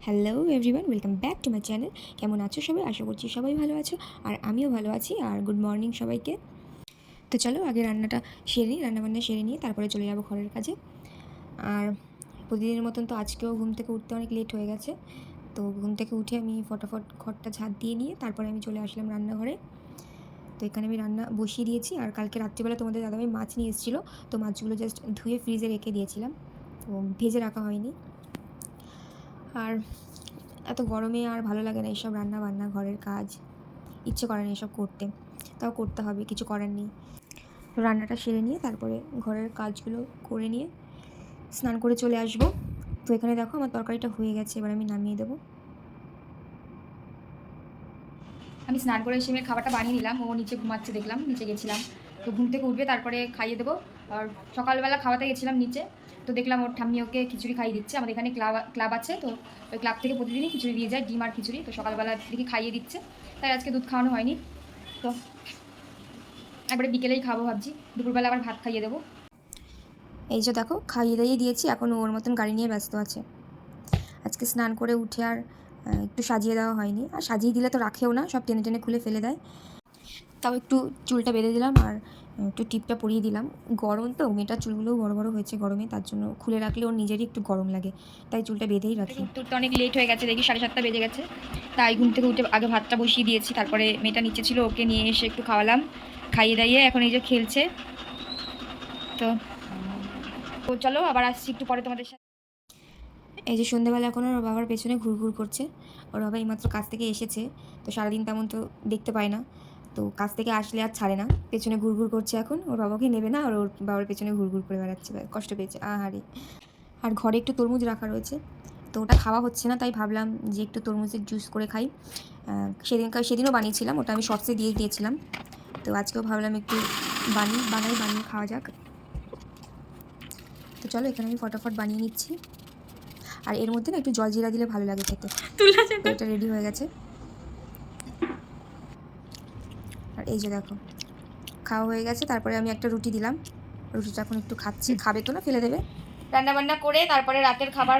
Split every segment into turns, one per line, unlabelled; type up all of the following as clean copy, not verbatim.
Hello everyone, welcome back to my channel. কেমন আছো সবাই? আশা করছি সবাই ভালো আছো, আর আমিও ভালো আছি। আর গুড মর্নিং সবাইকে। তো চলো আগে রান্নাটা সেরে নিই, রান্নাবান্না সেরে নিয়ে তারপরে চলে যাবো ঘরের কাজে। আর প্রতিদিনের মতন তো আজকেও ঘুম থেকে উঠতে অনেক লেট হয়ে গেছে। তো ঘুম থেকে উঠে আমি ফটাফট ঘরটা ঝাঁট দিয়ে নিয়ে তারপরে আমি চলে আসলাম রান্নাঘরে। তো এখানে আমি রান্না বসিয়ে দিয়েছি। আর কালকে রাত্রিবেলা তোমাদের দাদাভাই মাছ নিয়ে এসেছিলো, তো মাছগুলো জাস্ট ধুয়ে ফ্রিজে রেখে দিয়েছিলাম, তো ভেজে রাখা হয়নি। আর এত গরমে আর ভালো লাগে না এইসব রান্না বান্না, ঘরের কাজ, ইচ্ছে করে না এসব করতে, তাও করতে হবে, কিছু করার নেই। তো রান্নাটা সেরে নিয়ে তারপরে ঘরের কাজগুলো করে নিয়ে স্নান করে চলে আসব। তো এখানে দেখো আমার তরকারিটা হয়ে গেছে, এবার আমি নামিয়ে দেবো।
আমি স্নান করে এসে মেয়ের খাবারটা বানিয়ে নিলাম। ও নিচে ঘুমাচ্ছে, দেখলাম নিচে গেছিলাম, তো ঘুম থেকে উঠবে তারপরে খাইয়ে দেবো। আর সকালবেলা খাওয়াতে গেছিলাম নিচে, তো দেখলাম ওর ঠাম্মি ওকে খিচুড়ি খাইয়ে দিচ্ছে। আমাদের এখানে ক্লাব আছে, তো ওই ক্লাব থেকে প্রতিদিনই খিচুড়ি দিয়ে যায়, ডিম আর খিচুড়ি। তো সকালবেলা দেখি খাইয়ে দিচ্ছে, তাই আজকে দুধ খাওয়ানো হয়নি। তো একবারে বিকেলেই খাবো ভাবছি, দুপুরবেলা আবার ভাত খাইয়ে দেবো।
এই যে দেখো খাইয়ে দাইয়ে দিয়েছি, এখন ওর মতন গাড়ি নিয়ে ব্যস্ত আছে। আজকে স্নান করে উঠে আর একটু সাজিয়ে দেওয়া হয়নি, আর সাজিয়ে দিলে তো রাখেও না, সব টেনে টেনে খুলে ফেলে দেয়। তাও একটু চুলটা বেঁধে দিলাম আর একটু টিপটা পরিয়ে দিলাম। গরম তো, মেয়েটার চুলগুলোও বড় বড় হয়েছে গরমে, তার জন্য খুলে রাখলে ওর নিজেরই একটু গরম লাগে, তাই চুলটা বেঁধেই রাখি।
উঠতে অনেক লেট হয়ে গেছে, দেখি 7:30 বেজে গেছে। তাই ঘুম থেকে উঠে আগে ভাতটা বসিয়ে দিয়েছি, তারপরে মেয়েটা নিচে ছিল, ওকে নিয়ে এসে একটু খাওয়ালাম, খাইয়ে দাইয়ে এখন এই যে খেলছে। তো তো চলো আবার আসছি একটু পরে তোমাদের সাথে।
এই যে সন্ধ্যেবেলা এখন ওর বাবার পেছনে ঘুরঘুর করছে। ওর বাবা এইমাত্র কাজ থেকে এসেছে, তো সারাদিন তেমন তো দেখতে পায় না, তো কাজ থেকে আসলে আর ছাড়ে না, পেছনে ঘুরঘুর করছে। এখন ওর বাবাকে নেবে না, আর ওর বাবার পেছনে ঘুরঘুর করে বেড়াচ্ছে, কষ্ট পেয়েছে আহারে। আর ঘরে একটু তরমুজ রাখা রয়েছে, তো ওটা খাওয়া হচ্ছে না, তাই ভাবলাম যে একটু তরমুজের জুস করে খাই। সেদিনও বানিয়েছিলাম, ওটা আমি শর্টসে দিয়ে দিয়েছিলাম, তো আজকেও ভাবলাম একটু বানিয়ে খাওয়া যাক। তো চলো এখানে আমি ফটাফট বানিয়ে নিচ্ছি। আর এর মধ্যে না একটু জল জিরা দিলে ভালো লাগে খেতে। তো এটা রেডি হয়ে গেছে। আর এই যে দেখো খাওয়া হয়ে গেছে, তারপরে আমি একটা রুটি দিলাম, রুটিটা এখন একটু খাচ্ছে, খাবে তো না ফেলে দেবে।
রান্নাবান্না করে তারপরে রাতের খাবার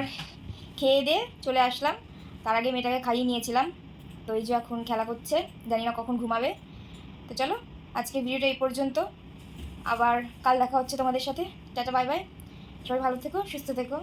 খেয়ে দিয়ে চলে আসলাম। তার আগে মেয়েটাকে খাইয়ে নিয়েছিলাম। তো এই যে এখন খেলা করছে, জানি না কখন ঘুমাবে। তো চলো আজকে ভিডিওটা এই পর্যন্ত, আবার কাল দেখা হচ্ছে তোমাদের সাথে। টাটা বাই বাই, সবাই ভালো থেকো, সুস্থ থেকো।